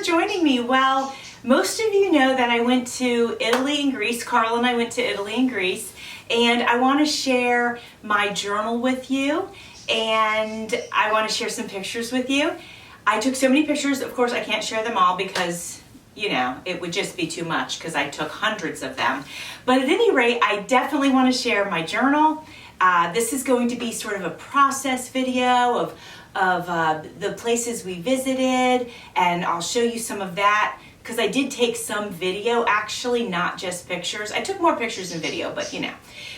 joining me. Well, most of you know that I went to Italy and Greece. Carl and I went to Italy and Greece, and I want to share my journal with you, and I want to share some pictures with you. I took so many pictures. Of course, I can't share them all because, you know, it would just be too much because I took hundreds of them. But at any rate, I definitely want to share my journal. This is going to be sort of a process video of the places we visited, and I'll show you some of that because I did take some video, actually, not just pictures. I took more pictures than video, but you know.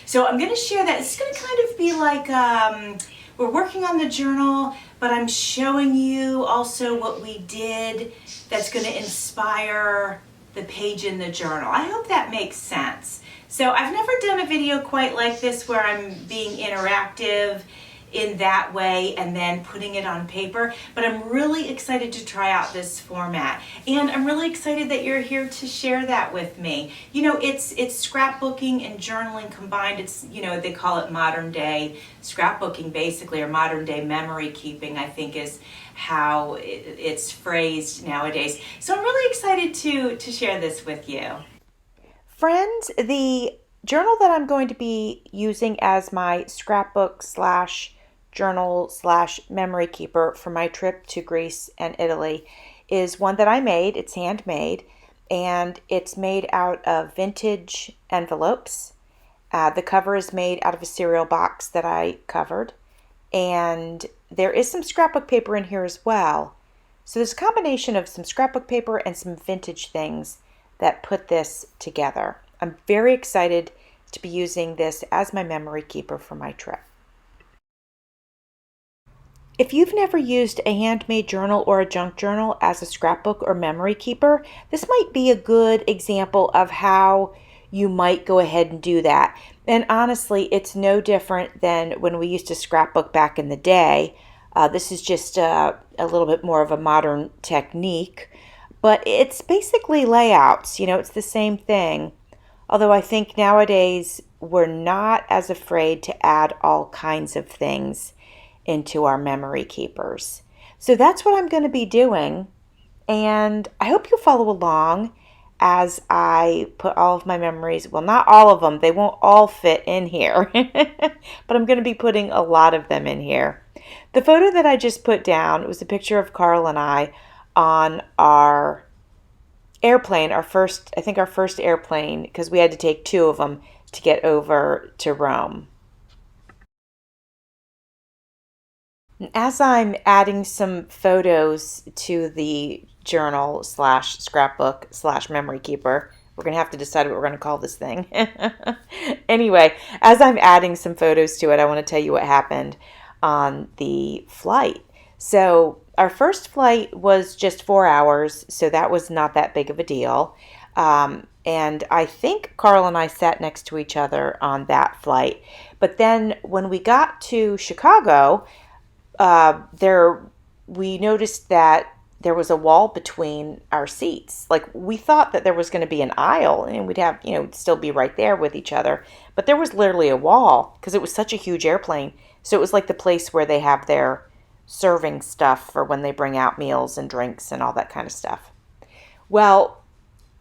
So I'm going to share that. It's going to kind of be like we're working on the journal, but I'm showing you also what we did that's going to inspire the page in the journal. I hope that makes sense. So I've never done a video quite like this where I'm being interactive in that way and then putting it on paper, but I'm really excited to try out this format, and I'm really excited that you're here to share that with me. You know, it's scrapbooking and journaling combined. It's, you know, they call it modern day scrapbooking basically, or modern day memory keeping, I think is how it's phrased nowadays. So I'm really excited to share this with you. Friends, the journal that I'm going to be using as my scrapbook slash journal slash memory keeper for my trip to Greece and Italy is one that I made. It's handmade, and it's made out of vintage envelopes. The cover is made out of a cereal box that I covered, and there is some scrapbook paper in here as well. So there's a combination of some scrapbook paper and some vintage things that put this together. I'm very excited to be using this as my memory keeper for my trip. If you've never used a handmade journal or a junk journal as a scrapbook or memory keeper, this might be a good example of how you might go ahead and do that. And honestly, it's no different than when we used to scrapbook back in the day. This is just a little bit more of a modern technique, but it's basically layouts. You know, it's the same thing. Although I think nowadays we're not as afraid to add all kinds of things into our memory keepers. So that's what I'm going to be doing, and I hope you follow along as I put all of my memories, well, not all of them, they won't all fit in here, but I'm going to be putting a lot of them in here. The photo that I just put down was a picture of Carl and I on our airplane, our first airplane, because we had to take two of them to get over to Rome. As I'm adding some photos to the journal slash scrapbook slash memory keeper, we're going to have to decide what we're going to call this thing. Anyway, as I'm adding some photos to it, I want to tell you what happened on the flight. So our first flight was just 4 hours, so that was not that big of a deal. And I think Carl and I sat next to each other on that flight. But then when we got to Chicago, we noticed that there was a wall between our seats. Like, we thought that there was going to be an aisle and we'd have, you know, still be right there with each other. But there was literally a wall because it was such a huge airplane. So it was like the place where they have their serving stuff for when they bring out meals and drinks and all that kind of stuff. Well,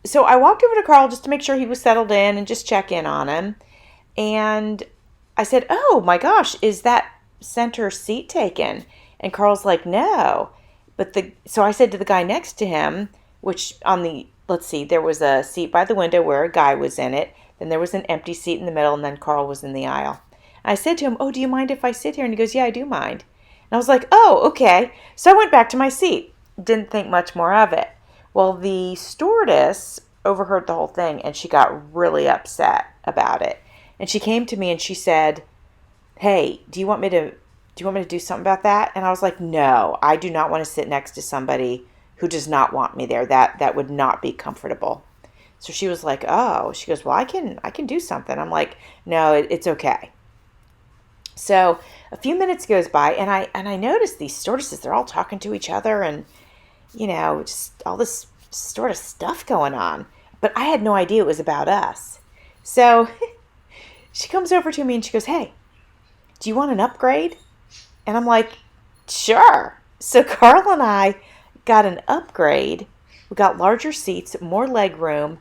so I walked over to Carl just to make sure he was settled in and just check in on him. And I said, "Oh my gosh, is that center seat taken?" And Carl's like, "No." So I said to the guy next to him, which there was a seat by the window where a guy was in it. Then there was an empty seat in the middle, and then Carl was in the aisle. And I said to him, "Oh, do you mind if I sit here?" And he goes, "Yeah, I do mind." And I was like, "Oh, okay." So I went back to my seat. Didn't think much more of it. Well, the stewardess overheard the whole thing, and she got really upset about it. And she came to me and she said, "Hey, do you want me to do something about that?" And I was like, "No, I do not want to sit next to somebody who does not want me there. That would not be comfortable." So she was like, "Oh," she goes, "Well, I can do something." I'm like, "No, it's okay." So a few minutes goes by, and I noticed these stewardesses, they're all talking to each other, and you know, just all this sort of stuff going on. But I had no idea it was about us. So she comes over to me and she goes, "Hey, do you want an upgrade?" And I'm like, "Sure." So Carl and I got an upgrade We got larger seats, more leg room,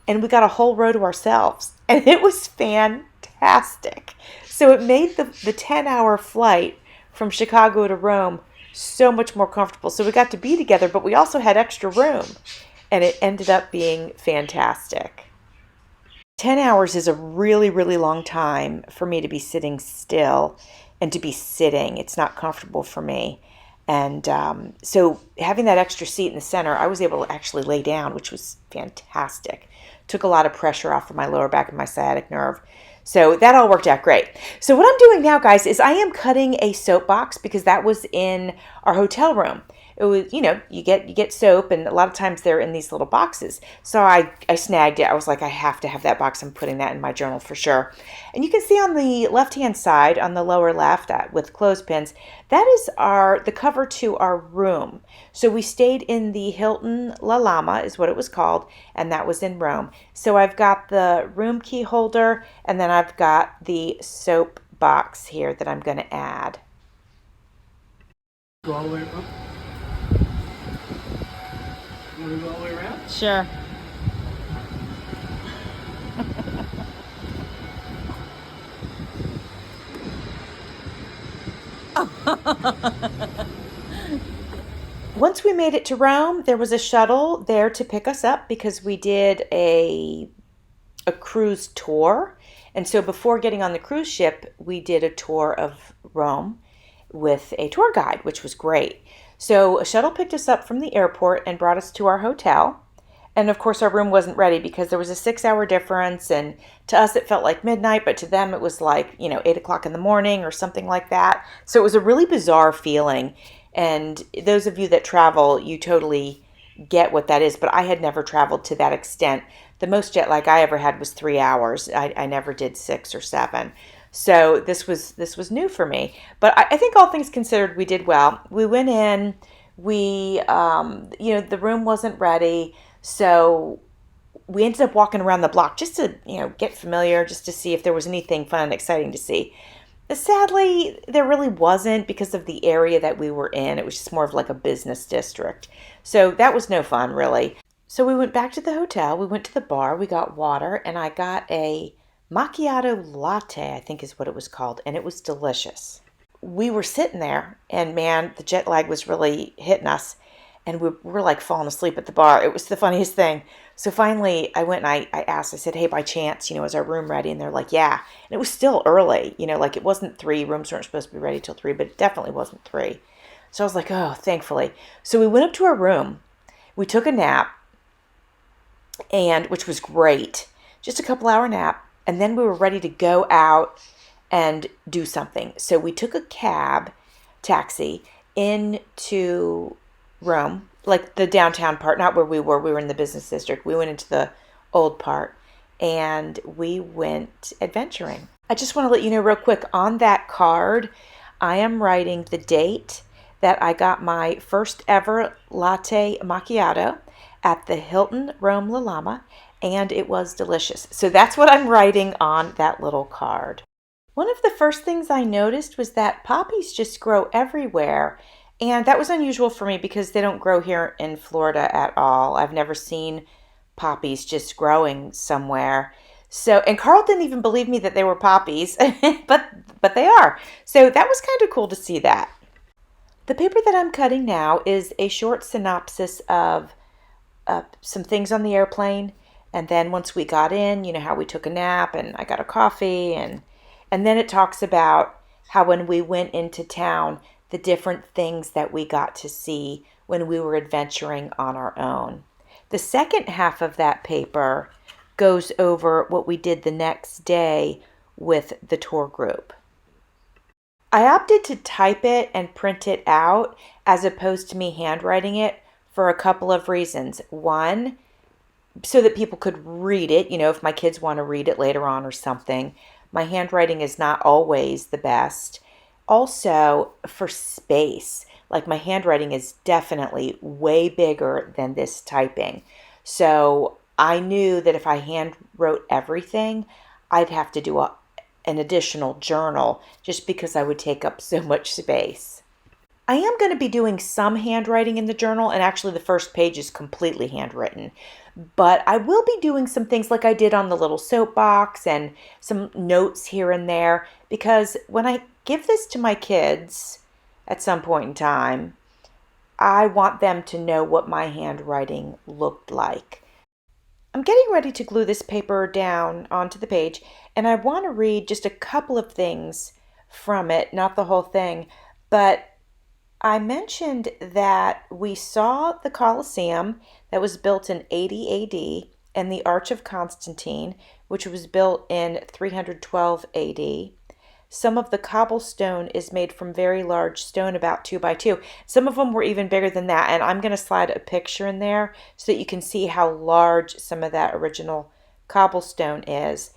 and we got a whole row to ourselves. And it was fantastic. So it made the 10-hour flight from Chicago to Rome so much more comfortable. So we got to be together, but we also had extra room. And it ended up being fantastic. 10 hours is a really, really long time for me to be sitting still and to be sitting. It's not comfortable for me. And so having that extra seat in the center, I was able to actually lay down, which was fantastic. Took a lot of pressure off of my lower back and my sciatic nerve. So that all worked out great. So what I'm doing now, guys, is I am cutting a soap box because that was in our hotel room. It was, you get soap, and a lot of times they're in these little boxes. So I snagged it. I was like, I have to have that box. I'm putting that in my journal for sure. And you can see on the left-hand side, on the lower left with clothespins, that is the cover to our room. So we stayed in the Hilton La Lama, is what it was called, and that was in Rome. So I've got the room key holder, and then I've got the soap box here that I'm going to add. Go all the way up. You want to go all the way around? Sure. Once we made it to Rome, there was a shuttle there to pick us up because we did a cruise tour. And so before getting on the cruise ship, we did a tour of Rome with a tour guide, which was great. So a shuttle picked us up from the airport and brought us to our hotel. And of course, our room wasn't ready because there was a 6-hour difference. And to us, it felt like midnight, but to them, it was like, 8 o'clock in the morning or something like that. So it was a really bizarre feeling. And those of you that travel, you totally get what that is. But I had never traveled to that extent. The most jet lag I ever had was 3 hours. I never did 6 or 7. So this was new for me. But I think all things considered, we did well. We went in. The room wasn't ready. So we ended up walking around the block just to, get familiar, just to see if there was anything fun and exciting to see. Sadly, there really wasn't because of the area that we were in. It was just more of like a business district. So that was no fun, really. So we went back to the hotel. We went to the bar. We got water, and I got a macchiato latte, I think is what it was called, and it was delicious. We were sitting there, and man, the jet lag was really hitting us. And we were like falling asleep at the bar. It was the funniest thing. So finally, I went and I asked, I said, hey, by chance, is our room ready? And they're like, yeah. And it was still early, like it wasn't 3. Rooms weren't supposed to be ready till 3, but it definitely wasn't 3. So I was like, oh, thankfully. So we went up to our room. We took a nap, which was great. Just a couple hour nap. And then we were ready to go out and do something. So we took a taxi into Rome, like the downtown part, not where we were in the business district. We went into the old part and we went adventuring. I just want to let you know real quick, on that card, I am writing the date that I got my first ever latte macchiato at the Hilton Rome La Lama, and it was delicious. So that's what I'm writing on that little card. One of the first things I noticed was that poppies just grow everywhere. And that was unusual for me because they don't grow here in Florida at all. I've never seen poppies just growing somewhere. So, and Carl didn't even believe me that they were poppies, but they are. So that was kind of cool to see that. The paper that I'm cutting now is a short synopsis of some things on the airplane. And then once we got in, how we took a nap and I got a coffee. And then it talks about how when we went into town, the different things that we got to see when we were adventuring on our own. The second half of that paper goes over what we did the next day with the tour group. I opted to type it and print it out as opposed to me handwriting it for a couple of reasons. One, so that people could read it, if my kids want to read it later on or something. My handwriting is not always the best. Also, for space, like my handwriting is definitely way bigger than this typing. So I knew that if I hand wrote everything, I'd have to do an additional journal just because I would take up so much space. I am going to be doing some handwriting in the journal, and actually the first page is completely handwritten. But I will be doing some things like I did on the little soapbox and some notes here and there, because when I give this to my kids at some point in time, I want them to know what my handwriting looked like. I'm getting ready to glue this paper down onto the page, and I want to read just a couple of things from it, not the whole thing, but I mentioned that we saw the Colosseum that was built in 80 AD and the Arch of Constantine, which was built in 312 AD. Some of the cobblestone is made from very large stone, about 2 by 2. Some of them were even bigger than that, and I'm going to slide a picture in there so that you can see how large some of that original cobblestone is.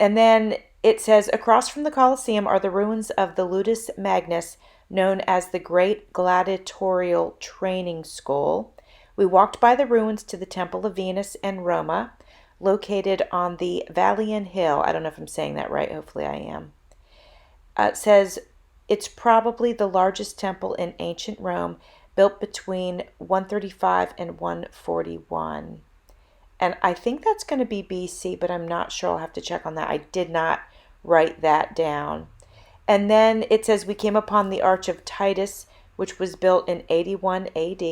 And then it says, across from the Colosseum are the ruins of the Ludus Magnus, known as the Great Gladiatorial Training School. We walked by the ruins to the Temple of Venus and Roma, located on the Vallian Hill. I don't know if I'm saying that right. Hopefully I am. It says it's probably the largest temple in ancient Rome, built between 135 and 141. And I think that's going to be BC, but I'm not sure. I'll have to check on that. I did not write that down. And then it says we came upon the Arch of Titus, which was built in 81 AD.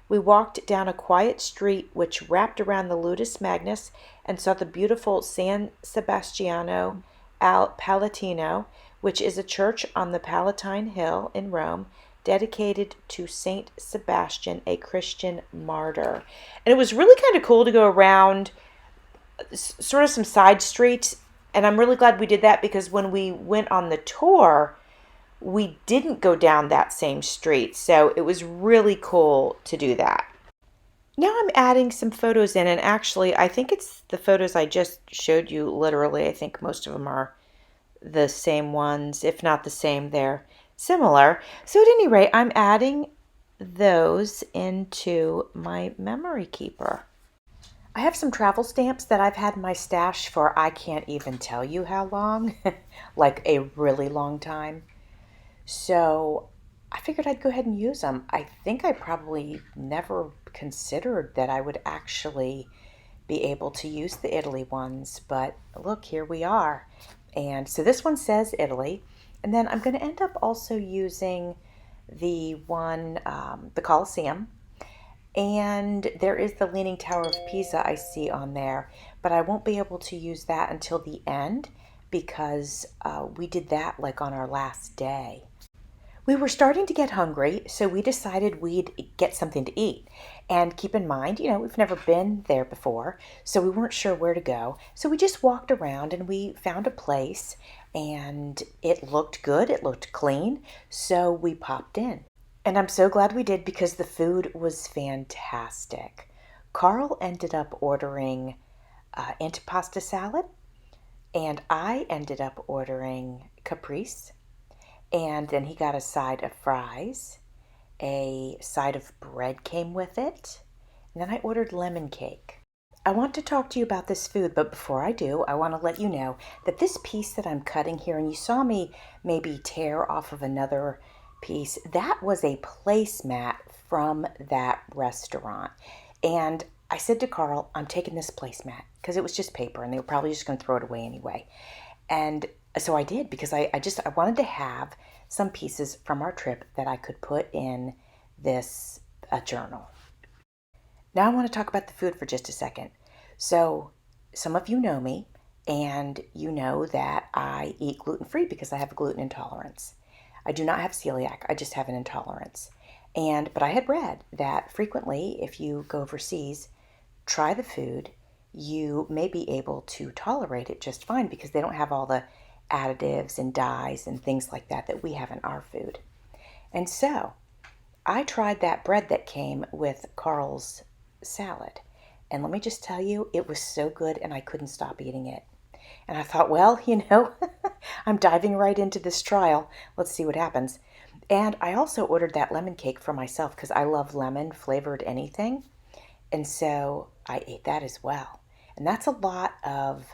We walked down a quiet street which wrapped around the Ludus Magnus and saw the beautiful San Sebastiano al Palatino, which is a church on the Palatine Hill in Rome, dedicated to Saint Sebastian, a Christian martyr. And it was really kind of cool to go around sort of some side streets, and I'm really glad we did that, because when we went on the tour, we didn't go down that same street. So it was really cool to do that. Now I'm adding some photos in, and actually I think it's the photos I just showed you literally. I think most of them are the same ones. If not the same, they're similar. So at any rate, I'm adding those into my memory keeper. I have some travel stamps that I've had in my stash for I can't even tell you how long, like a really long time. So I figured I'd go ahead and use them. I think I probably never considered that I would actually be able to use the Italy ones, but look, here we are. And so this one says Italy, and then I'm going to end up also using the one, the Colosseum, and there is the Leaning Tower of Pisa I see on there, but I won't be able to use that until the end, because we did that like on our last day. We were starting to get hungry, so we decided we'd get something to eat. And keep in mind, we've never been there before, so we weren't sure where to go. So we just walked around and we found a place, and it looked good, it looked clean, so we popped in. And I'm so glad we did, because the food was fantastic. Carl ended up ordering antipasta salad, and I ended up ordering caprese. And then he got a side of fries, a side of bread came with it, and then I ordered lemon cake. I want to talk to you about this food, but before I do, I want to let you know that this piece that I'm cutting here, and you saw me maybe tear off of another piece, that was a placemat from that restaurant. And I said to Carl, I'm taking this placemat, because it was just paper and they were probably just going to throw it away anyway. And so I did, because I wanted to have some pieces from our trip that I could put in this journal. Now I want to talk about the food for just a second. So some of you know me, and you know that I eat gluten-free because I have a gluten intolerance. I do not have celiac, I just have an intolerance. But I had read that frequently, if you go overseas, try the food, you may be able to tolerate it just fine, because they don't have all the additives and dyes and things like that we have in our food. And so I tried that bread that came with Carl's salad, and let me just tell you, it was so good and I couldn't stop eating it. And I thought, well, I'm diving right into this trial. Let's see what happens. And I also ordered that lemon cake for myself, because I love lemon flavored anything. And so I ate that as well. And that's a lot of,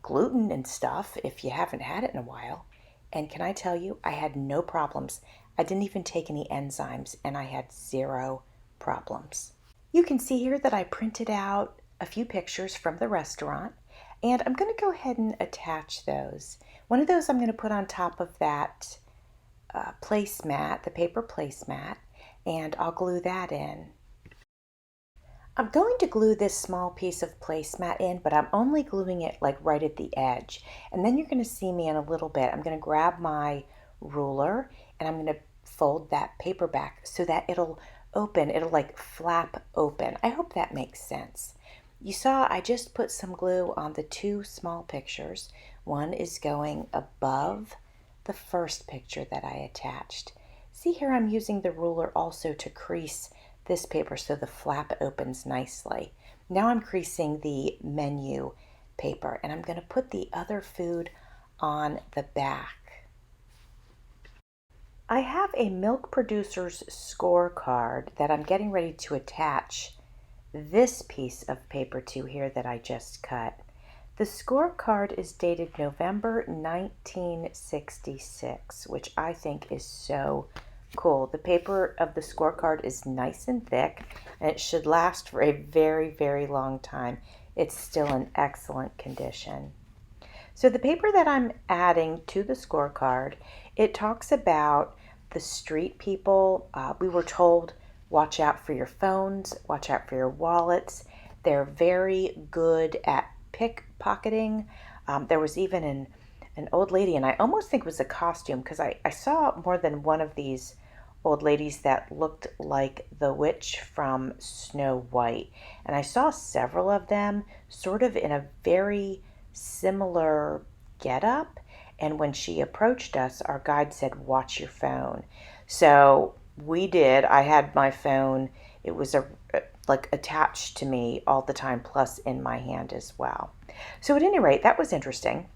gluten and stuff if you haven't had it in a while. And can I tell you, I had no problems. I didn't even take any enzymes and I had zero problems. You can see here that I printed out a few pictures from the restaurant, and I'm going to go ahead and attach those. One of those I'm going to put on top of that placemat, the paper placemat, and I'll glue that in. I'm going to glue this small piece of placemat in, but I'm only gluing it like right at the edge. And then you're going to see me in a little bit. I'm going to grab my ruler and I'm going to fold that paper back so that it'll open. It'll like flap open. I hope that makes sense. You saw I just put some glue on the two small pictures. One is going above the first picture that I attached. See here, I'm using the ruler also to crease this paper so the flap opens nicely. Now I'm creasing the menu paper and I'm going to put the other food on the back. I have a milk producer's scorecard that I'm getting ready to attach this piece of paper to here that I just cut. The scorecard is dated November 1966, which I think is so cool. The paper of the scorecard is nice and thick and it should last for a very, very long time. It's still in excellent condition. So the paper that I'm adding to the scorecard, it talks about the street people. We were told, watch out for your phones, watch out for your wallets. They're very good at pickpocketing. There was even an old lady, and I almost think it was a costume because I saw more than one of these old ladies that looked like the witch from Snow White. And I saw several of them sort of in a very similar getup. And when she approached us, our guide said, watch your phone. So we did. I had my phone. It was like attached to me all the time, plus in my hand as well. So at any rate, that was interesting.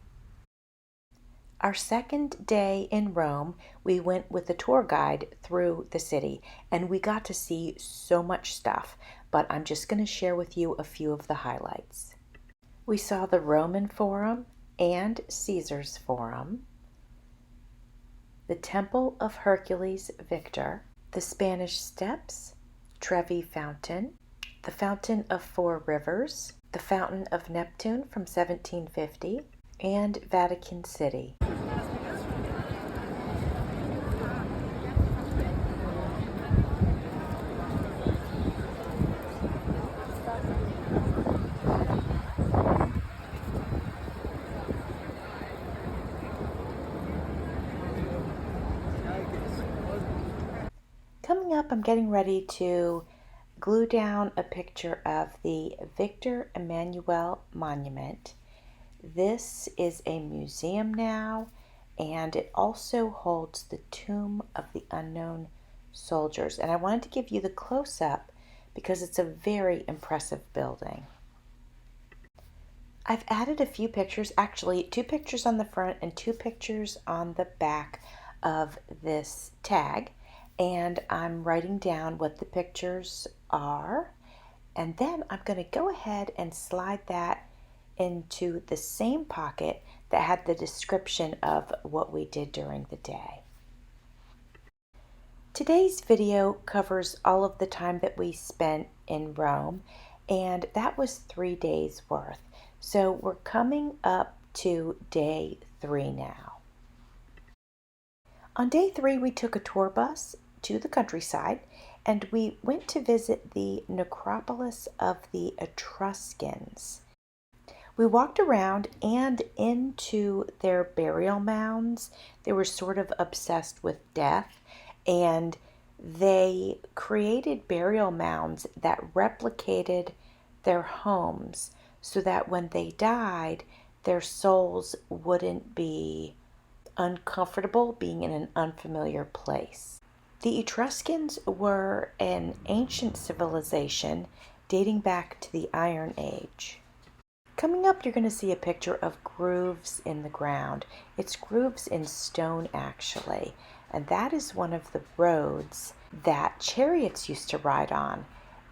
Our second day in Rome, we went with a tour guide through the city and we got to see so much stuff, but I'm just going to share with you a few of the highlights. We saw the Roman Forum and Caesar's Forum, the Temple of Hercules Victor, the Spanish Steps, Trevi Fountain, the Fountain of Four Rivers, the Fountain of Neptune from 1750, and Vatican City. Coming up, I'm getting ready to glue down a picture of the Victor Emmanuel Monument. This is a museum now, and it also holds the Tomb of the Unknown Soldiers. And I wanted to give you the close-up because it's a very impressive building. I've added a few pictures, actually 2 pictures on the front and 2 pictures on the back of this tag. And I'm writing down what the pictures are. And then I'm going to go ahead and slide that into the same pocket that had the description of what we did during the day. Today's video covers all of the time that we spent in Rome, and that was 3 days worth. So we're coming up to day 3 now. On day 3, we took a tour bus to the countryside and we went to visit the necropolis of the Etruscans. We walked around and into their burial mounds. They were sort of obsessed with death, and they created burial mounds that replicated their homes so that when they died, their souls wouldn't be uncomfortable being in an unfamiliar place. The Etruscans were an ancient civilization dating back to the Iron Age. Coming up, you're going to see a picture of grooves in the ground. It's grooves in stone, actually, and that is one of the roads that chariots used to ride on,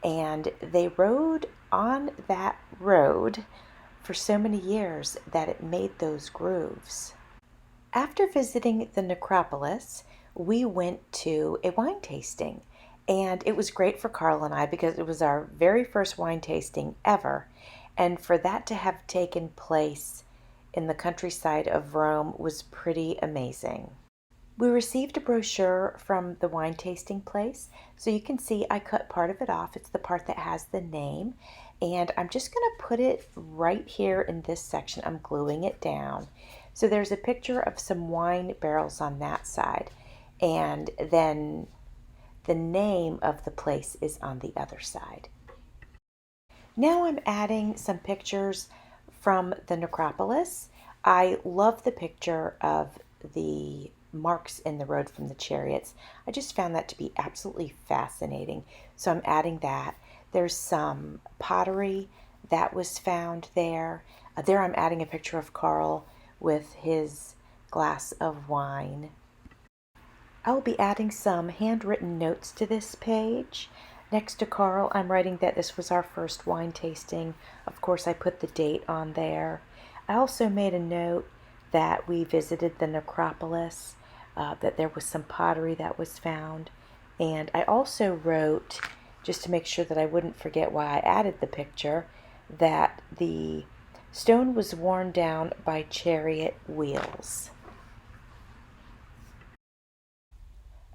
and they rode on that road for so many years that it made those grooves. After visiting the necropolis, we went to a wine tasting. And it was great for Carl and I because it was our very first wine tasting ever. And for that to have taken place in the countryside of Rome was pretty amazing. We received a brochure from the wine tasting place. So you can see I cut part of it off. It's the part that has the name. And I'm just going to put it right here in this section. I'm gluing it down. So there's a picture of some wine barrels on that side. And then the name of the place is on the other side. Now I'm adding some pictures from the necropolis. I love the picture of the marks in the road from the chariots. I just found that to be absolutely fascinating. So I'm adding that. There's some pottery that was found there. There I'm adding a picture of Carl with his glass of wine. I will be adding some handwritten notes to this page. Next to Carl, I'm writing that this was our first wine tasting. Of course, I put the date on there. I also made a note that we visited the necropolis, that there was some pottery that was found. And I also wrote, just to make sure that I wouldn't forget why I added the picture, that the stone was worn down by chariot wheels.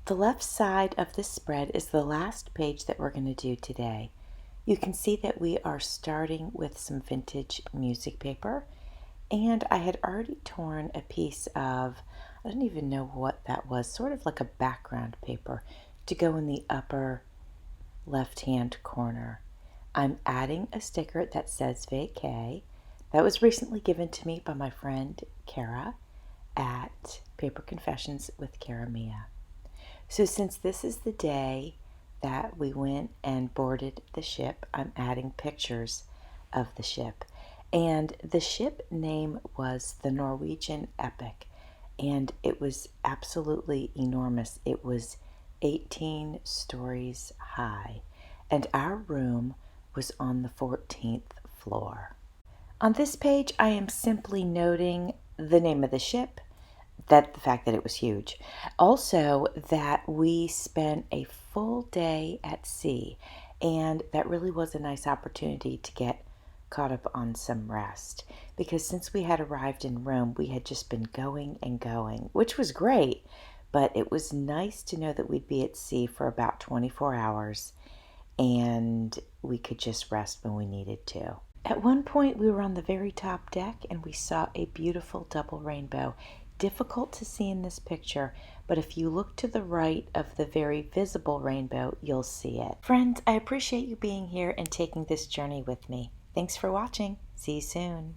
The left side of this spread is the last page that we're going to do today. You can see that we are starting with some vintage music paper, and I had already torn a piece of, I don't even know what that was, sort of like a background paper to go in the upper left-hand corner. I'm adding a sticker that says vacay. That was recently given to me by my friend Kara at Paper Confessions with Kara Mia. So since this is the day that we went and boarded the ship, I'm adding pictures of the ship. And the ship name was the Norwegian Epic, and it was absolutely enormous. It was 18 stories high, and our room was on the 14th floor. On this page, I am simply noting the name of the ship, that the fact that it was huge. Also, that we spent a full day at sea, and that really was a nice opportunity to get caught up on some rest, because since we had arrived in Rome, we had just been going and going, which was great, but it was nice to know that we'd be at sea for about 24 hours and we could just rest when we needed to. At one point, we were on the very top deck and we saw a beautiful double rainbow. Difficult to see in this picture, but if you look to the right of the very visible rainbow, you'll see it. Friends, I appreciate you being here and taking this journey with me. Thanks for watching. See you soon.